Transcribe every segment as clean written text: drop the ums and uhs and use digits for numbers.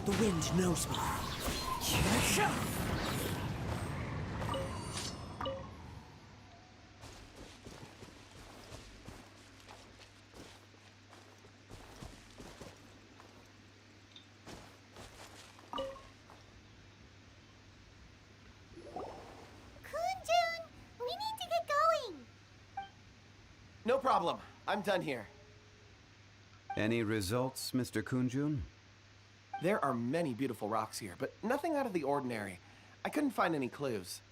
The wind knows me. No problem. I'm done here. Any results, Mr. Kunjun? There are many beautiful rocks here, but nothing out of the ordinary. I couldn't find any clues.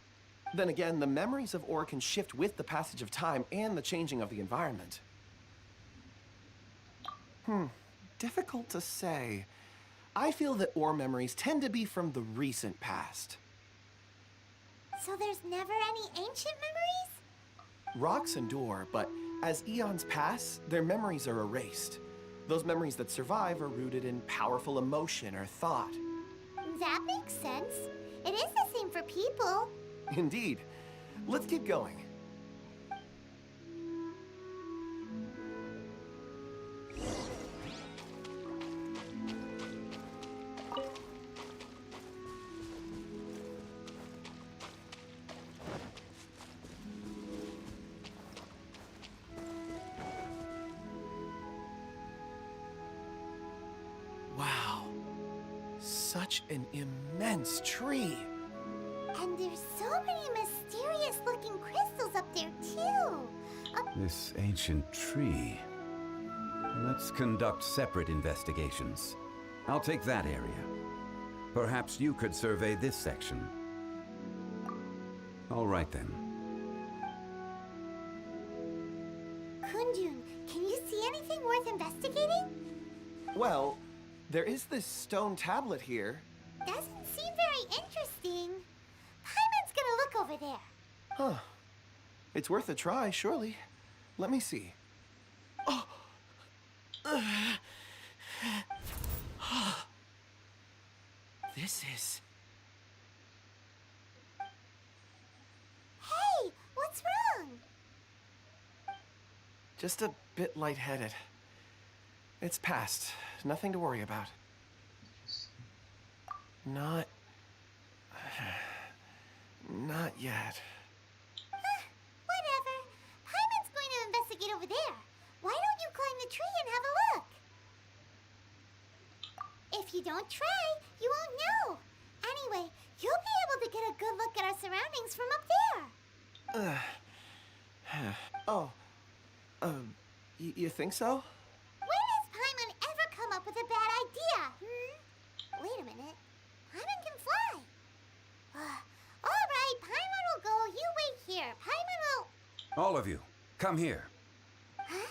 Then again, the memories of ore can shift with the passage of time and the changing of the environment. Difficult to say. I feel that ore memories tend to be from the recent past. So there's never any ancient memories? Rocks endure, but as eons pass, their memories are erased. Those memories that survive are rooted in powerful emotion or thought. That makes sense. It is the same for people. Indeed. Let's keep going. Wow. Such an immense tree. And there's so many mysterious-looking crystals up there, too. This ancient tree. Let's conduct separate investigations. I'll take that area. Perhaps you could survey this section. All right, then. Kunjun, can you see anything worth investigating? Well, there is this stone tablet here. Doesn't seem very interesting. Paimon's gonna look over there. Huh. It's worth a try, surely. Let me see. Oh! This is... Hey, what's wrong? just a bit lightheaded. It's past. Nothing to worry about. Not yet. Whatever. Paimon's going to investigate over there. Why don't you climb the tree and have a look? If you don't try, you won't know. Anyway, you'll be able to get a good look at our surroundings from up there. You think so? When has Paimon ever come up with a bad idea, Wait a minute. Paimon can fly. All right, Paimon will go. You wait here. Paimon will... All of you, come here. Huh?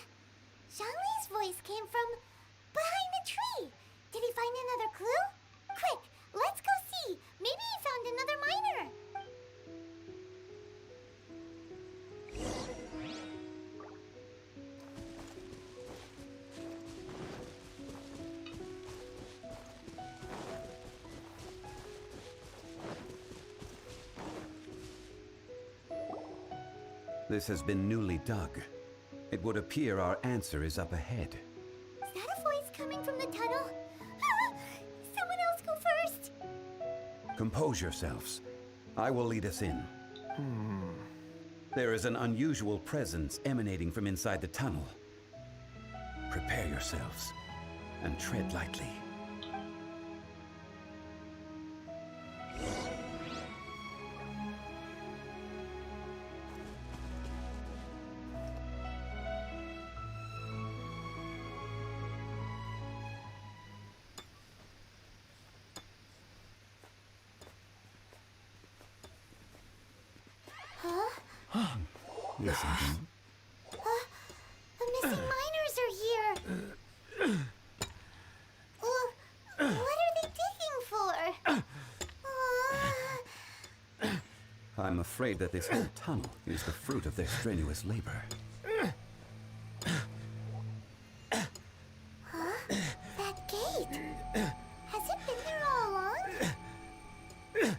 Zhongli's voice came from behind the tree. Did he find another clue? Quick, let's go see. Maybe he found another miner. This has been newly dug. It would appear our answer is up ahead. Is that a voice coming from the tunnel? Someone else go first. Compose yourselves. I will lead us in. There is an unusual presence emanating from inside the tunnel. Prepare yourselves and tread lightly. Listen. The missing miners are here. What are they digging for? I'm afraid that this whole tunnel is the fruit of their strenuous labor. That gate. Has it been there all along?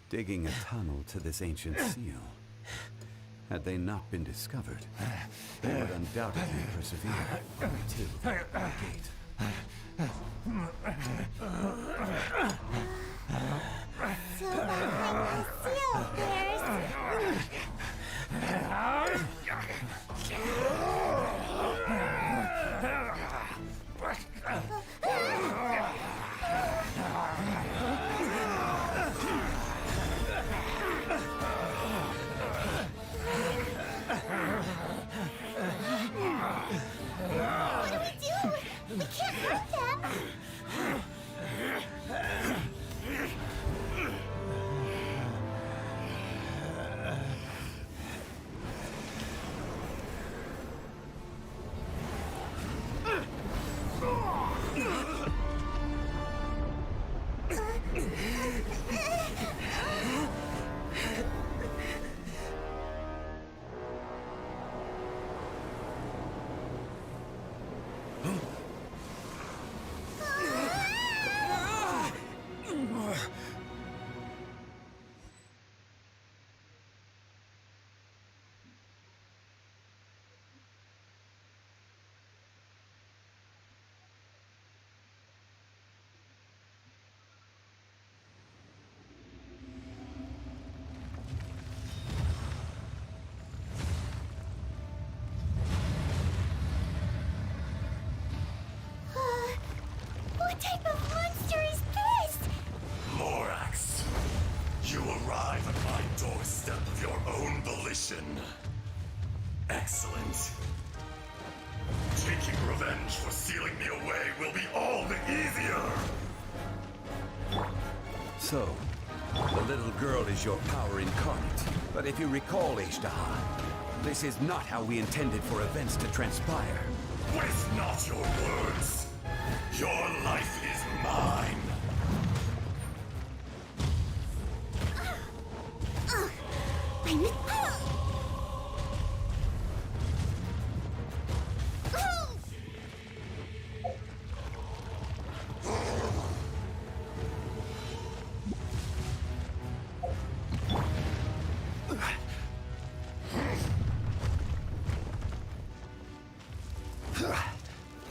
Digging a tunnel to this ancient seal. Had they not been discovered, they would undoubtedly persevere until the gate. So behind my seal, there's... What do we do? We can't hurt them. What type of monster is this? Morax, you arrive at my doorstep of your own volition. Excellent. Taking revenge for sealing me away will be all the easier. So, the little girl is your power incarnate. But if you recall, Ishtaha, this is not how we intended for events to transpire. Waste not your words. Your life is mine.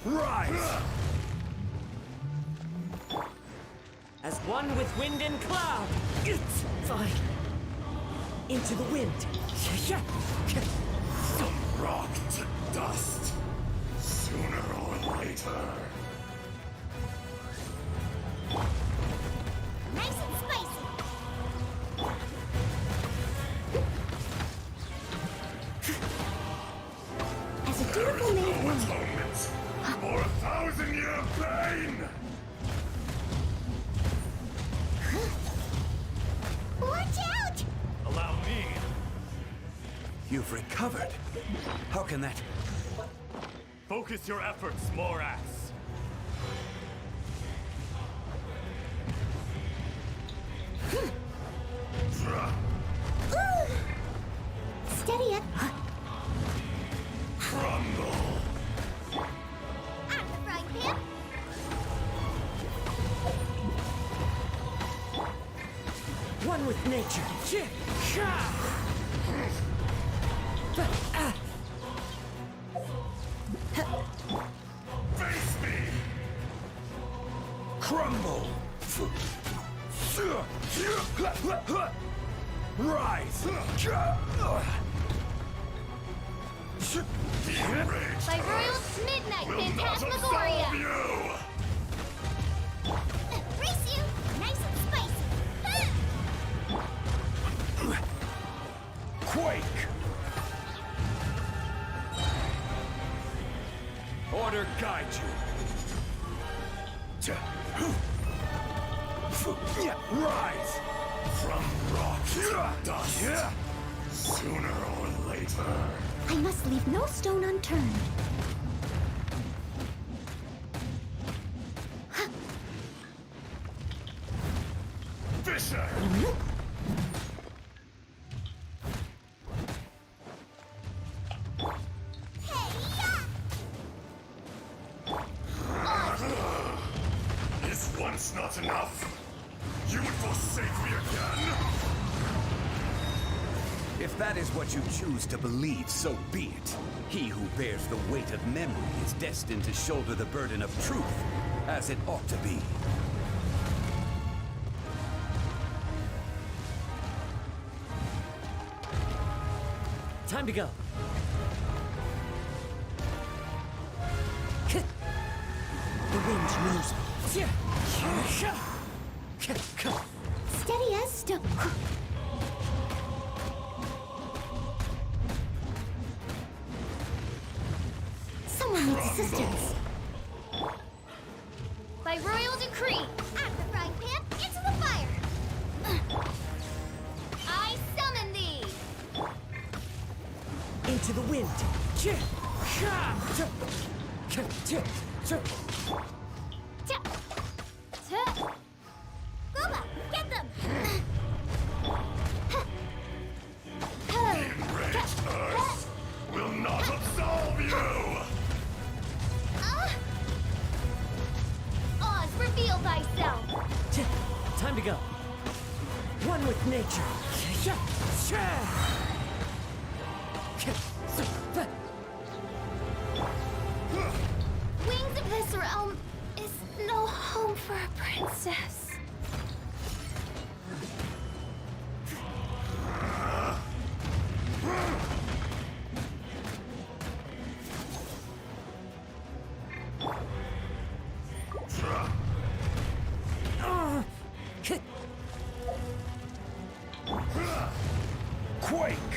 Rise! As one with wind and cloud. It's fine. Into the wind. From rock to dust. Sooner or later. Nice and spicy. As a dutiful maid No woman, atonement for 1,000-year pain! watch out! Allow me. You've recovered. How can that... Focus your efforts, Morax. Steady up. Crumble. Out of the frying pan. One with nature. Face me. Crumble! Rise! The enraged By Royal's Midnight will not absolve Phantasmagoria. you! Brace you. Nice and spicy. Quake! Order guide you. Rise! From rock to dust. Sooner or later. I must leave no stone unturned. Fisher! Is once not enough? You would forsake me again? If that is what you choose to believe, so be it. He who bears the weight of memory is destined to shoulder the burden of truth, as it ought to be. Time to go. The wind knows me. Steady as stone. Someone needs assistance. By royal decree, out of the frying pan, into the fire. I summon thee. Into the wind. Gooba, get them. Enraged Earth will not absolve you! Oz, reveal thyself. Time to go. One with nature. Wings of this realm is no home for a princess. Quake!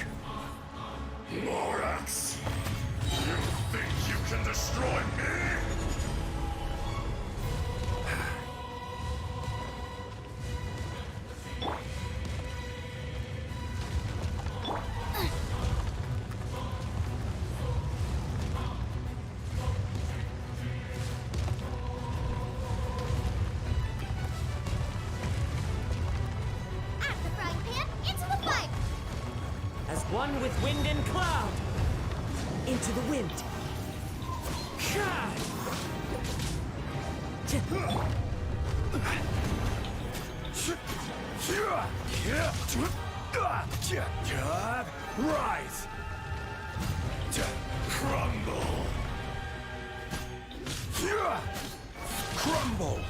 Morax! You think you can destroy me? Out of the frying pan, into the fire. As one with wind and cloud. Into the wind. Rise! Crumble! Crumble!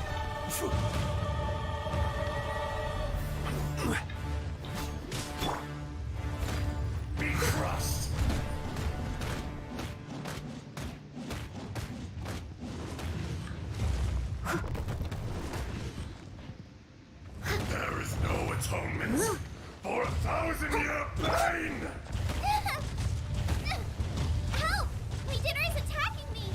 Be crushed! There is no atonement for 1,000-year pain! Help! My dinner is attacking me.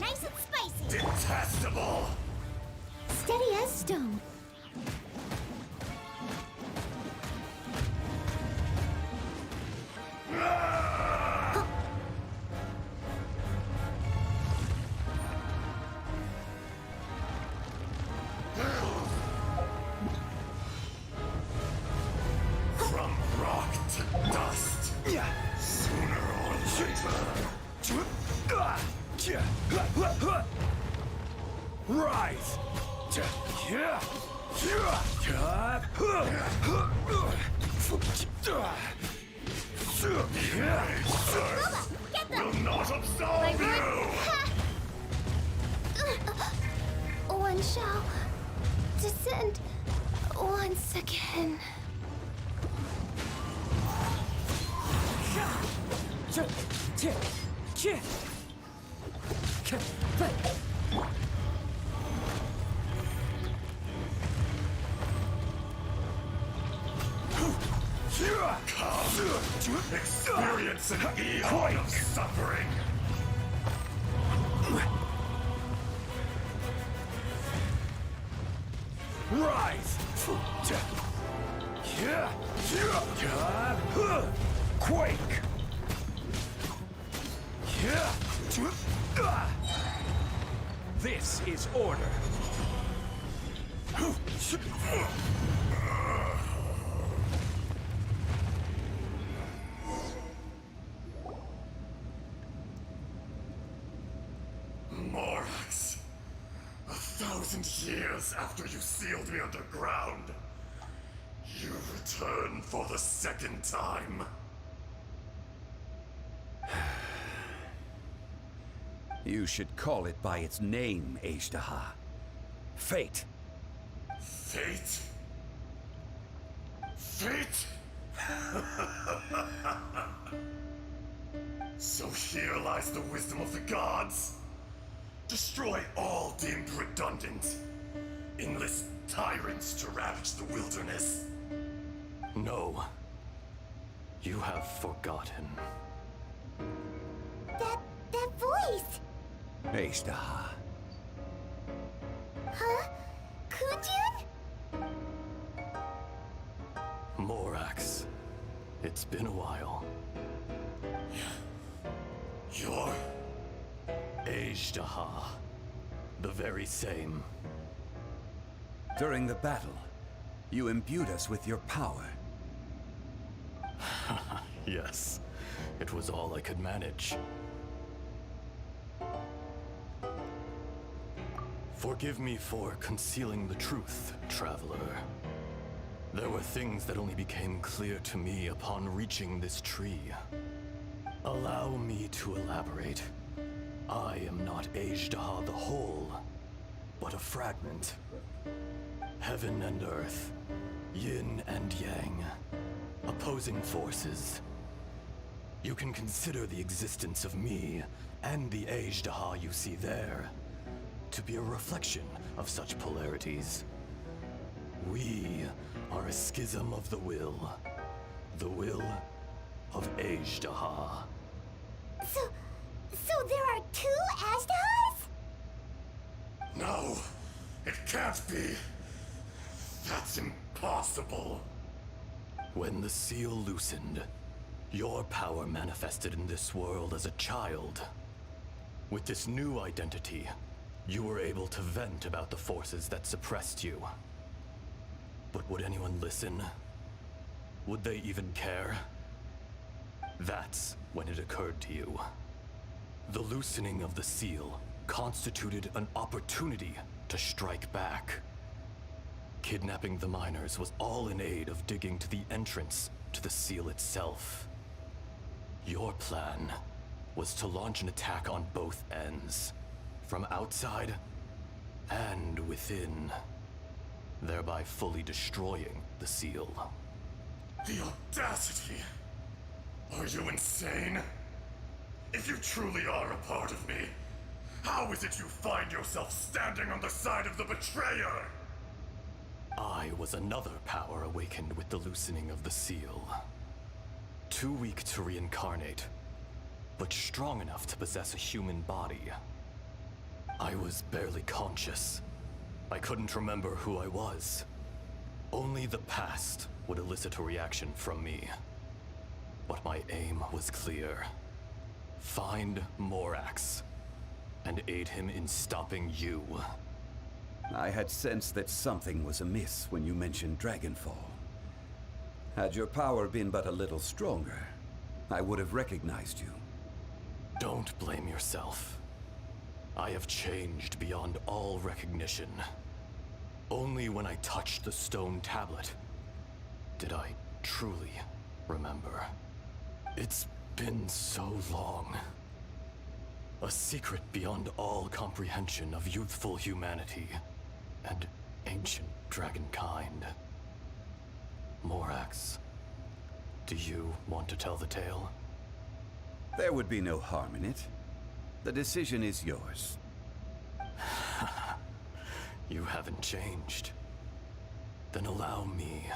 Nice and spicy. Detestable! Steady as stone. From rock to dust, sooner or later. Rise! Enraged Earth Get them. will not absolve you! One shall descend once again. Come, experience an eon of suffering! Rise! Quake! This is order. Morax, 1,000 years after you sealed me underground, you return for the second time. You should call it by its name, Azhdaha. Fate. Fate? Fate? So here lies the wisdom of the gods. Destroy all deemed redundant. Enlist tyrants to ravage the wilderness. No. You have forgotten. That voice! Azhdaha. Huh? Kunjun? Morax. It's been a while. You're... Azhdaha. The very same. During the battle, you imbued us with your power. Yes. It was all I could manage. Forgive me for concealing the truth, traveler. There were things that only became clear to me upon reaching this tree. Allow me to elaborate. I am not Azhdaha the whole, but a fragment. Heaven and earth, yin and yang, opposing forces. You can consider the existence of me and the Azhdaha you see there to be a reflection of such polarities. We are a schism of the will of Azhdaha. So there are two Azdahas? No, it can't be. That's impossible. When the seal loosened, your power manifested in this world as a child. With this new identity, you were able to vent about the forces that suppressed you. But would anyone listen? Would they even care? That's when it occurred to you. The loosening of the seal constituted an opportunity to strike back. Kidnapping the miners was all in aid of digging to the entrance to the seal itself. Your plan was to launch an attack on both ends, from outside and within, thereby fully destroying the seal. The audacity! Are you insane? If you truly are a part of me, how is it you find yourself standing on the side of the betrayer? I was another power awakened with the loosening of the seal. Too weak to reincarnate, but strong enough to possess a human body. I was barely conscious. I couldn't remember who I was. Only the past would elicit a reaction from me. But my aim was clear. Find Morax, and aid him in stopping you. I had sensed that something was amiss when you mentioned Dragonfall. Had your power been but a little stronger, I would have recognized you. Don't blame yourself. I have changed beyond all recognition. Only when I touched the stone tablet did I truly remember. It's been so long. A secret beyond all comprehension of youthful humanity and ancient dragonkind. Morax, do you want to tell the tale? There would be no harm in it. The decision is yours. You haven't changed. Then allow me.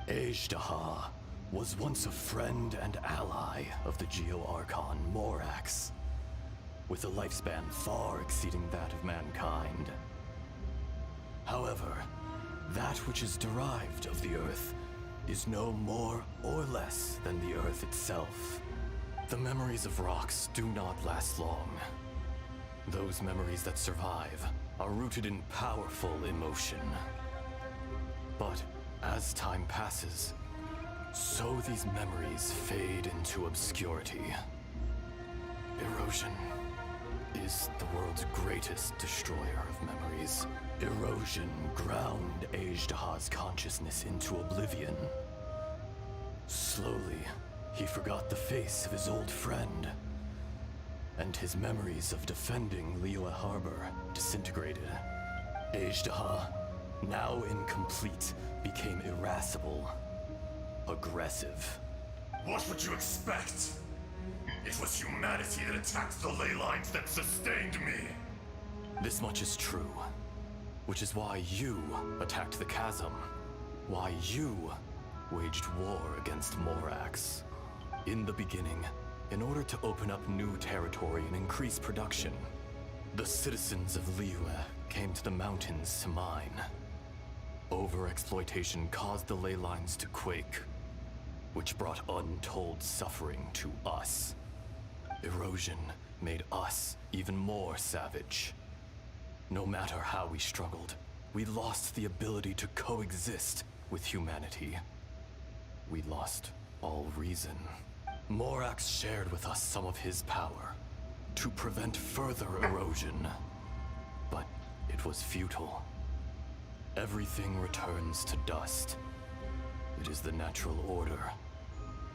Azhdaha was once a friend and ally of the Geo-Archon Morax, with a lifespan far exceeding that of mankind. However, that which is derived of the Earth is no more or less than the Earth itself. The memories of rocks do not last long. Those memories that survive are rooted in powerful emotion. But as time passes, so these memories fade into obscurity. Erosion is the world's greatest destroyer of memories. Erosion ground Azhdaha's consciousness into oblivion. Slowly, he forgot the face of his old friend and his memories of defending Liyue Harbor disintegrated. Ajdaha, now incomplete, became irascible, aggressive. What would you expect? It was humanity that attacked the ley lines that sustained me. This much is true, which is why you attacked the chasm, why you waged war against Morax. In the beginning, in order to open up new territory and increase production, the citizens of Liyue came to the mountains to mine. Overexploitation caused the ley lines to quake, which brought untold suffering to us. Erosion made us even more savage. No matter how we struggled, we lost the ability to coexist with humanity. We lost all reason. Morax shared with us some of his power to prevent further erosion, but it was futile. Everything returns to dust. It is the natural order,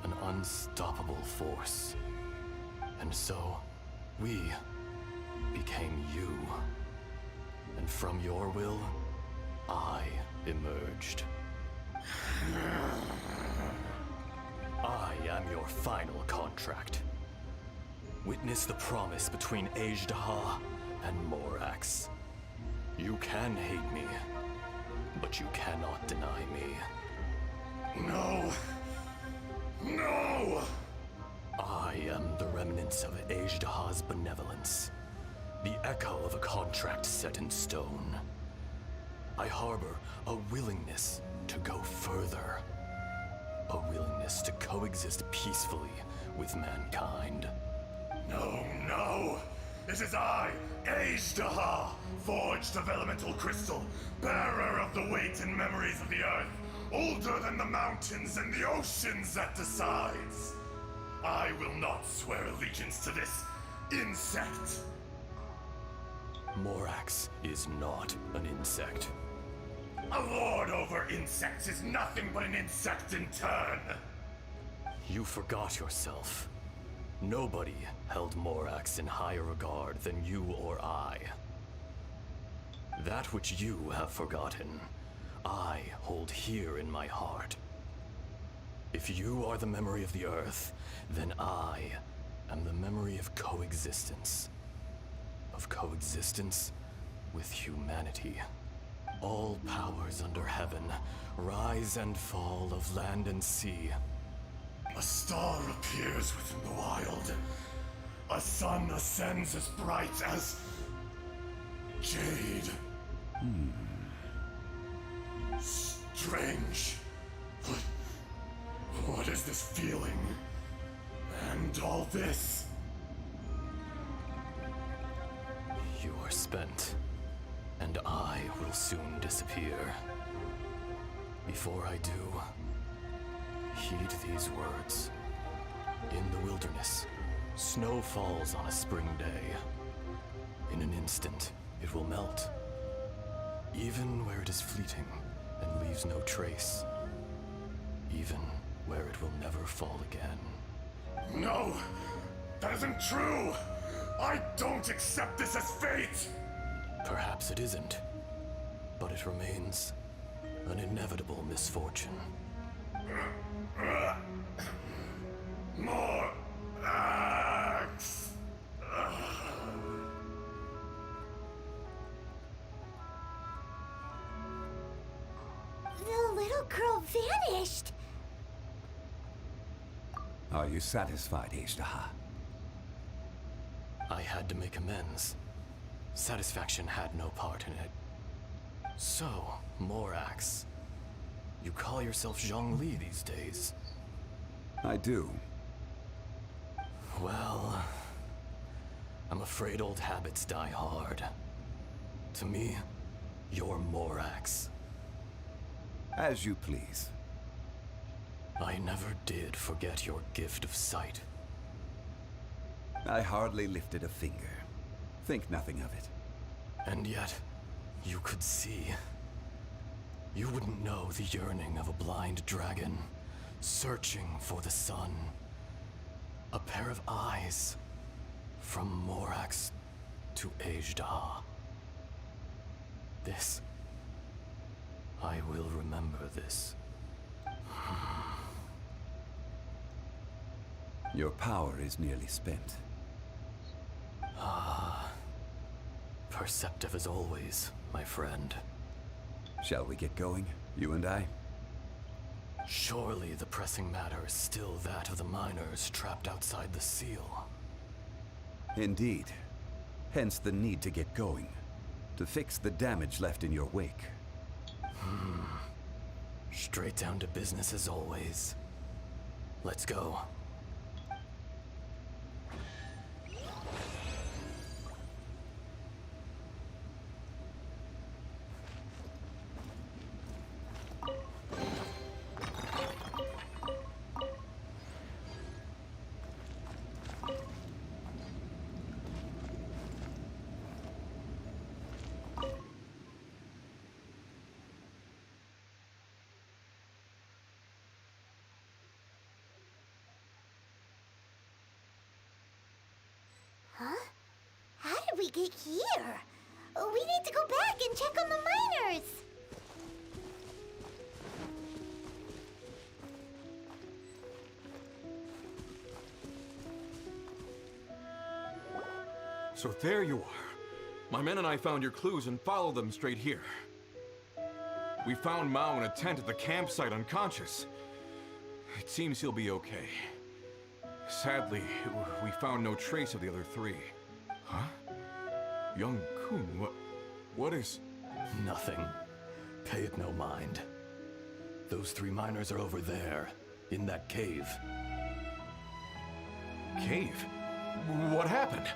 an unstoppable force. And so, we became you. And from your will, I emerged. I am your final contract. Witness the promise between Ajdaha and Morax. You can hate me, but you cannot deny me. No. No! I am the remnants of Ajdaha's benevolence, the echo of a contract set in stone. I harbor a willingness to go further, a willingness to coexist peacefully with mankind. No, no! It is I, Ajdaha, forged of elemental crystal, bearer of the weight and memories of the earth, older than the mountains and the oceans that decides. I will not swear allegiance to this insect. Morax is not an insect. A lord over insects is nothing but an insect in turn. You forgot yourself. Nobody held Morax in higher regard than you or I. That which you have forgotten, I hold here in my heart. If you are the memory of the Earth, then I am the memory of coexistence. Of coexistence with humanity. All powers under heaven, rise and fall of land and sea. A star appears within the wild. A sun ascends as bright as jade. Strange. What is this feeling? And all this? You are spent, and I will soon disappear. Before I do, heed these words. In the wilderness, snow falls on a spring day. In an instant, it will melt. Even where it is fleeting and leaves no trace. Even where it will never fall again. No! That isn't true! I don't accept this as fate! Perhaps it isn't, but it remains an inevitable misfortune. More axe! The little girl vanished. Are you satisfied, Ajdaha? I had to make amends. Satisfaction had no part in it. So, Morax, you call yourself Zhongli these days. I do. Well, I'm afraid old habits die hard. To me, you're Morax. As you please. I never did forget your gift of sight. I hardly lifted a finger. Think nothing of it. And yet, you could see. You wouldn't know the yearning of a blind dragon, searching for the sun. A pair of eyes, From Morax to Ajda. This... I will remember this. Your power is nearly spent. Perceptive as always, my friend. Shall we get going, you and I? Surely the pressing matter is still that of the miners trapped outside the seal. Indeed. Hence the need to get going. To fix the damage left in your wake. Straight down to business as always. Let's go. Huh? How did we get here? We need to go back and check on the miners! So there you are. My men and I found your clues and followed them straight here. We found Mao in a tent at the campsite unconscious. It seems he'll be okay. Sadly, we found no trace of the other three. Huh? Young Kun, what is... Nothing. Pay it no mind. Those 3 miners are over there, in that cave. Cave? What happened?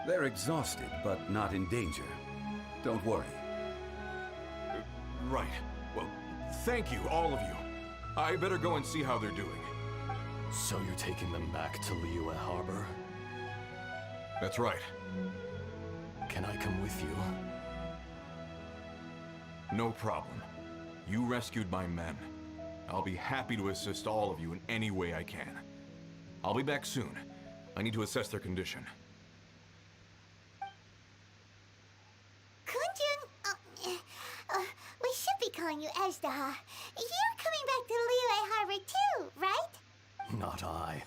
They're exhausted, but not in danger. Don't worry. Right. Well, thank you, all of you. I better go and see how they're doing. So you're taking them back to Liyue Harbor? That's right. Can I come with you? No problem. You rescued my men. I'll be happy to assist all of you in any way I can. I'll be back soon. I need to assess their condition. Kunjun, we should be calling you Ajda. You're coming back to Liyue Harbor too, right? Not I.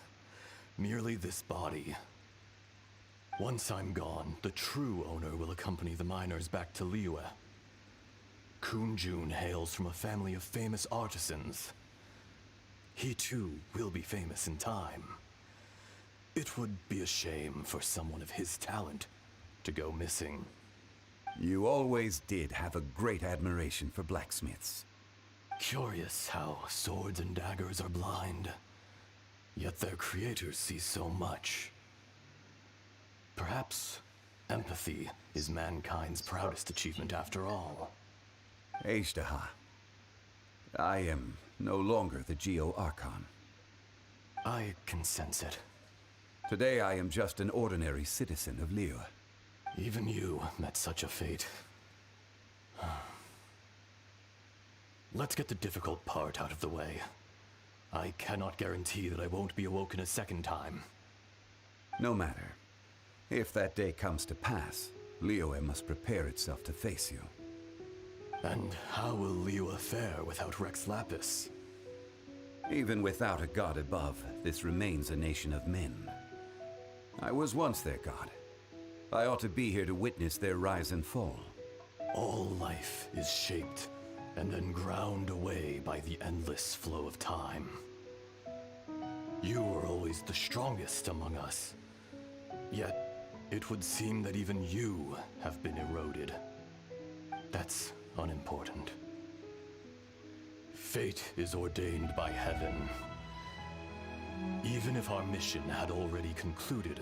Merely this body. Once I'm gone, the true owner will accompany the miners back to Liyue. Kunjun hails from a family of famous artisans. He too will be famous in time. It would be a shame for someone of his talent to go missing. You always did have a great admiration for blacksmiths. Curious how swords and daggers are blind, yet their creators see so much. Perhaps empathy is mankind's proudest achievement after all. Ajdaha. I am no longer the Geo-Archon. I can sense it. Today I am just an ordinary citizen of Liyue. Even you met such a fate. Let's get the difficult part out of the way. I cannot guarantee that I won't be awoken a second time. No matter. If that day comes to pass, Liyue must prepare itself to face you. And how will Liyue fare without Rex Lapis? Even without a god above, this remains a nation of men. I was once their god. I ought to be here to witness their rise and fall. All life is shaped and then ground away by the endless flow of time. You were always the strongest among us. Yet, it would seem that even you have been eroded. That's unimportant. Fate is ordained by heaven. Even if our mission had already concluded,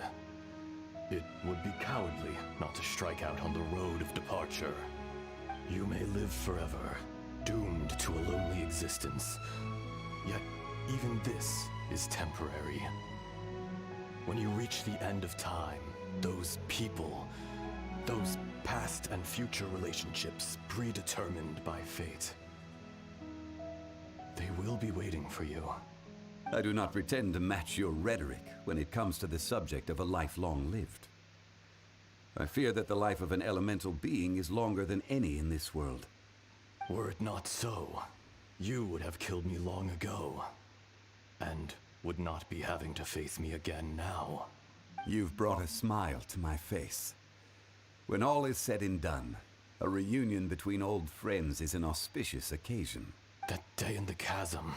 it would be cowardly not to strike out on the road of departure. You may live forever, doomed to a lonely existence. Yet, even this is temporary. When you reach the end of time, those people, those past and future relationships predetermined by fate, they will be waiting for you. I do not pretend to match your rhetoric when it comes to the subject of a life long lived. I fear that the life of an elemental being is longer than any in this world. Were it not so, you would have killed me long ago, and would not be having to face me again now. You've brought a smile to my face. When all is said and done, a reunion between old friends is an auspicious occasion. That day in the chasm.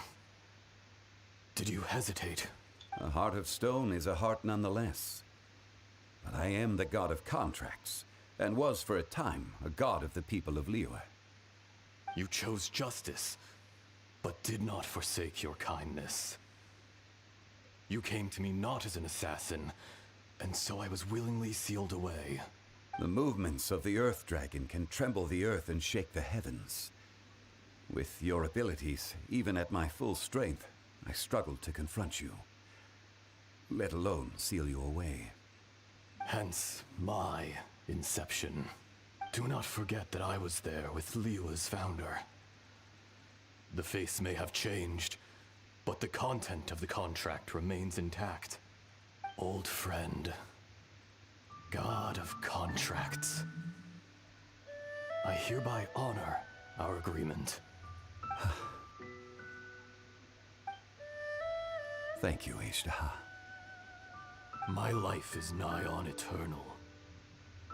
Did you hesitate? A heart of stone is a heart nonetheless. But I am the god of contracts, and was for a time a god of the people of Liyue. You chose justice, but did not forsake your kindness. You came to me not as an assassin, and so I was willingly sealed away. The movements of the Earth Dragon can tremble the earth and shake the heavens. With your abilities, even at my full strength, I struggled to confront you, let alone seal you away. Hence my inception. Do not forget that I was there with Liyue's founder. The face may have changed, but the content of the contract remains intact. Old friend. God of contracts. I hereby honor our agreement. Thank you, Ishtaha. My life is nigh on eternal.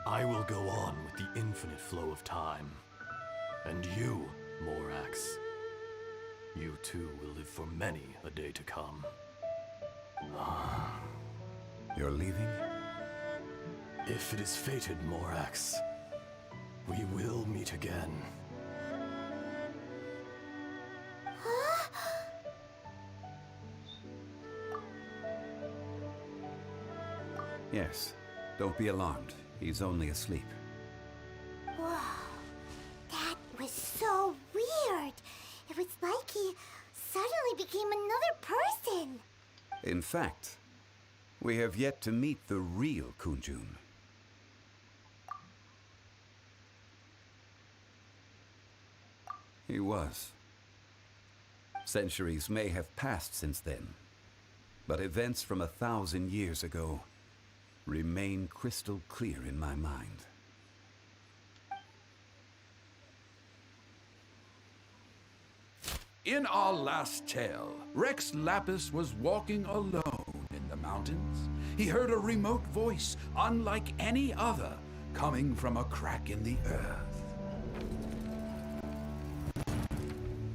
I will go on with the infinite flow of time. And you, Morax, you too will live for many a day to come. You're leaving? If it is fated, Morax, we will meet again. Yes. Don't be alarmed. He's only asleep. Whoa. That was so weird. It was like he suddenly became another person. In fact, we have yet to meet the real Kunjun. He was. Centuries may have passed since then, but events from 1,000 years ago remain crystal clear in my mind. In our last tale, Rex Lapis was walking alone in the mountains. He heard a remote voice, unlike any other, coming from a crack in the earth.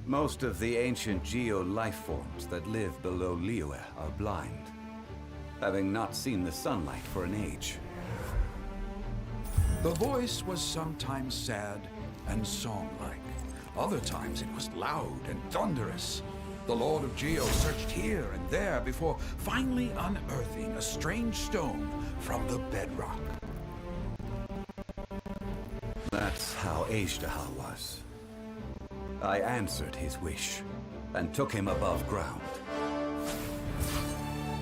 Most of the ancient geo-life forms that live below Liyue are blind, having not seen the sunlight for an age. The voice was sometimes sad and song-like. Other times it was loud and thunderous. The Lord of Geo searched here and there before finally unearthing a strange stone from the bedrock. That's how Ishtaha was. I answered his wish and took him above ground.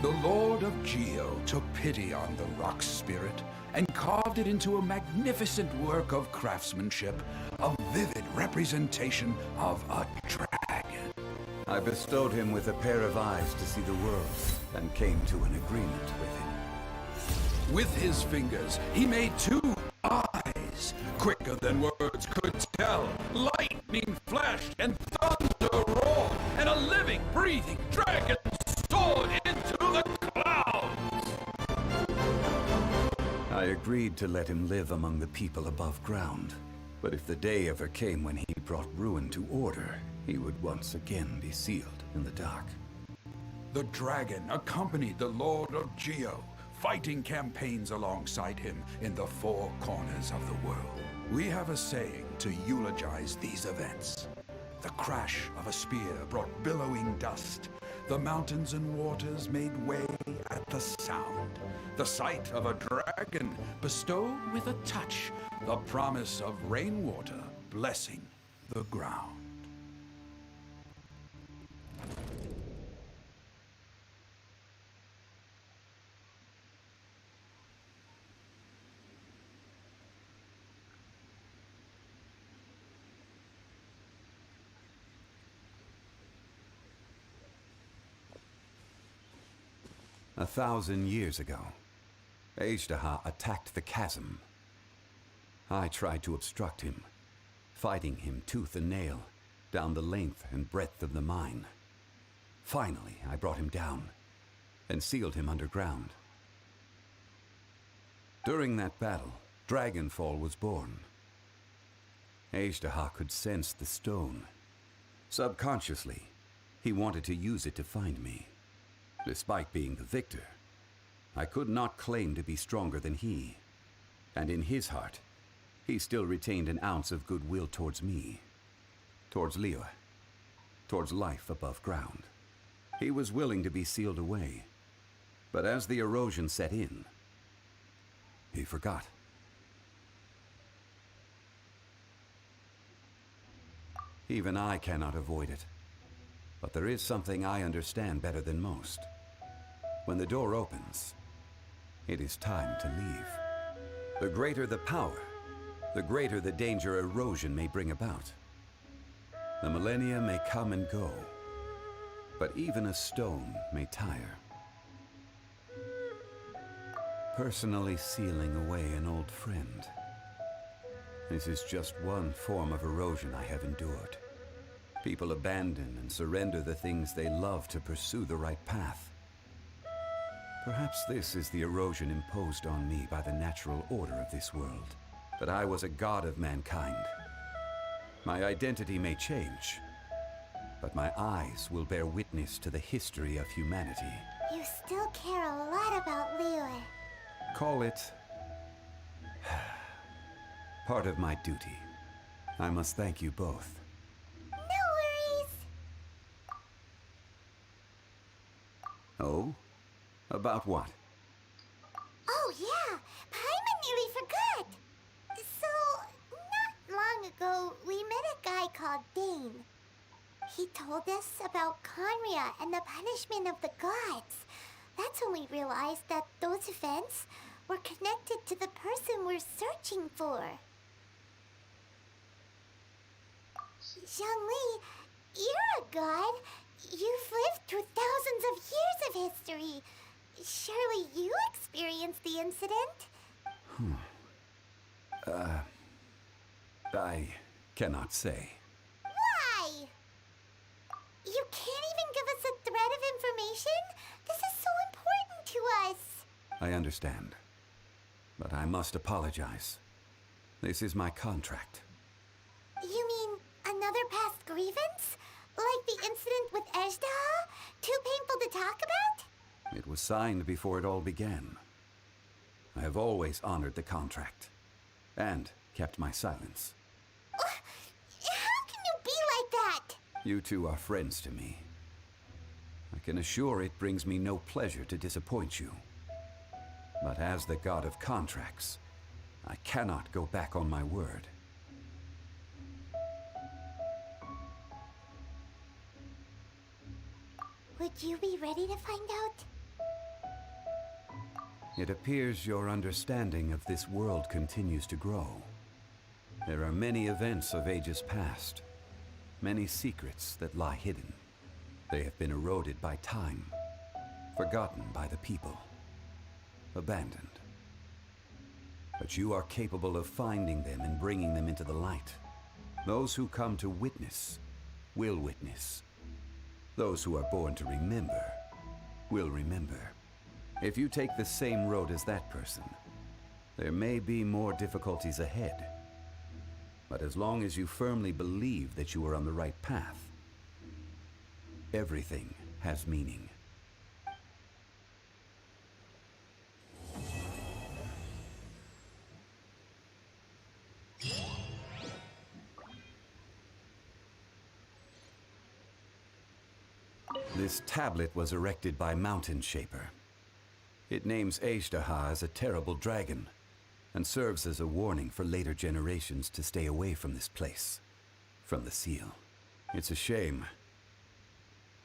The Lord of Geo took pity on the rock spirit and carved it into a magnificent work of craftsmanship, a vivid representation of a dragon. I bestowed him with a pair of eyes to see the world and came to an agreement with him. With his fingers, he made 2 eyes, quicker than words could tell. Lightning flashed and thunder roared, and a living, breathing dragon soared into the clouds. I agreed to let him live among the people above ground. But if the day ever came when he brought ruin to order, he would once again be sealed in the dark. The dragon accompanied the Lord of Geo, fighting campaigns alongside him in the 4 corners of the world. We have a saying to eulogize these events. The crash of a spear brought billowing dust. The mountains and waters made way at the sound. The sight of a dragon bestowed with a touch the promise of rainwater blessing the ground. 1,000 years ago, Azhdaha attacked the chasm. I tried to obstruct him, fighting him tooth and nail down the length and breadth of the mine. Finally, I brought him down and sealed him underground. During that battle, Dragonfall was born. Azhdaha could sense the stone. Subconsciously, he wanted to use it to find me. Despite being the victor, I could not claim to be stronger than he. And in his heart, he still retained an ounce of goodwill towards me, towards Liyue, towards life above ground. He was willing to be sealed away, but as the erosion set in, he forgot. Even I cannot avoid it. But there is something I understand better than most. When the door opens, it is time to leave. The greater the power, the greater the danger erosion may bring about. The millennia may come and go, but even a stone may tire. Personally sealing away an old friend. This is just one form of erosion I have endured. People abandon and surrender the things they love to pursue the right path. Perhaps this is the erosion imposed on me by the natural order of this world. That I was a god of mankind. My identity may change, but my eyes will bear witness to the history of humanity. You still care a lot about Liyue. Call it part of my duty. I must thank you both. No worries. Oh? About what? Oh yeah, Paimon nearly forgot. So, not long ago, we met a guy called Dane. He told us about Conria and the punishment of the gods. That's when we realized that those events were connected to the person we're searching for. Zhongli, you're a god. You've lived through thousands of years of history. Surely you experienced the incident? I cannot say. Why? You can't even give us a thread of information? This is so important to us. I understand. But I must apologize. This is my contract. You mean another past grievance? Like the incident with Azhdaha? Too painful to talk about? It was signed before it all began. I have always honored the contract. And kept my silence. How can you be like that? You two are friends to me. I can assure it brings me no pleasure to disappoint you. But as the god of contracts, I cannot go back on my word. Would you be ready to find out? It appears your understanding of this world continues to grow. There are many events of ages past, many secrets that lie hidden. They have been eroded by time, forgotten by the people, abandoned. But you are capable of finding them and bringing them into the light. Those who come to witness will witness. Those who are born to remember will remember. If you take the same road as that person, there may be more difficulties ahead. But as long as you firmly believe that you are on the right path, everything has meaning. This tablet was erected by Mountain Shaper. It names Azhdaha as a terrible dragon, and serves as a warning for later generations to stay away from this place, from the seal. It's a shame.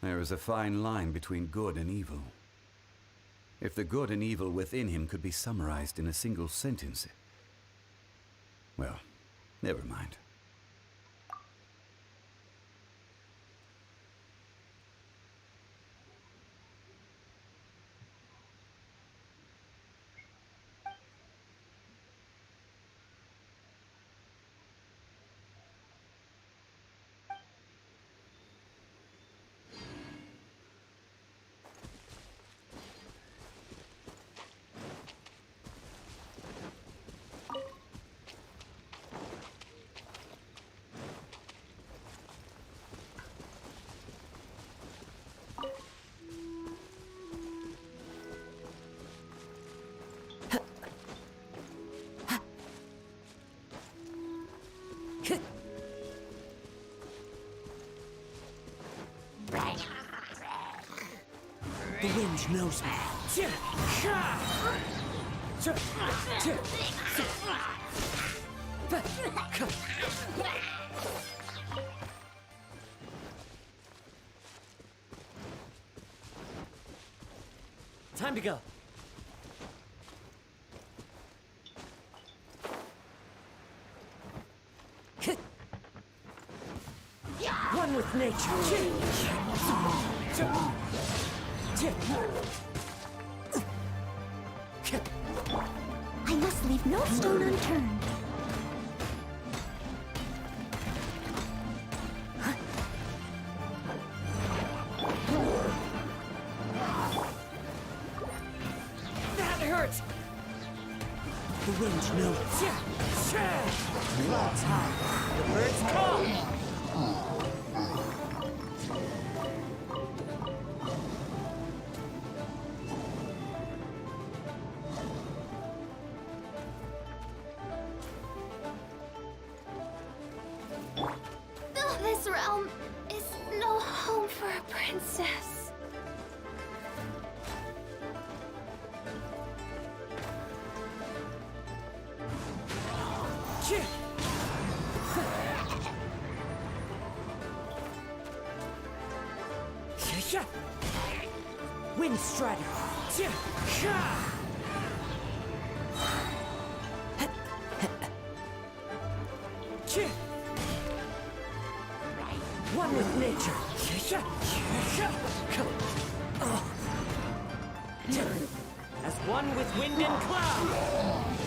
There is a fine line between good and evil. If the good and evil within him could be summarized in a single sentence... Well, never mind. The wind knows me. Time to go. One with nature. I must leave no stone unturned. That hurts! The wind knows. Clouds high. The birds call. This realm is no home for a princess. Wind Strider. One with nature. As one with wind and cloud.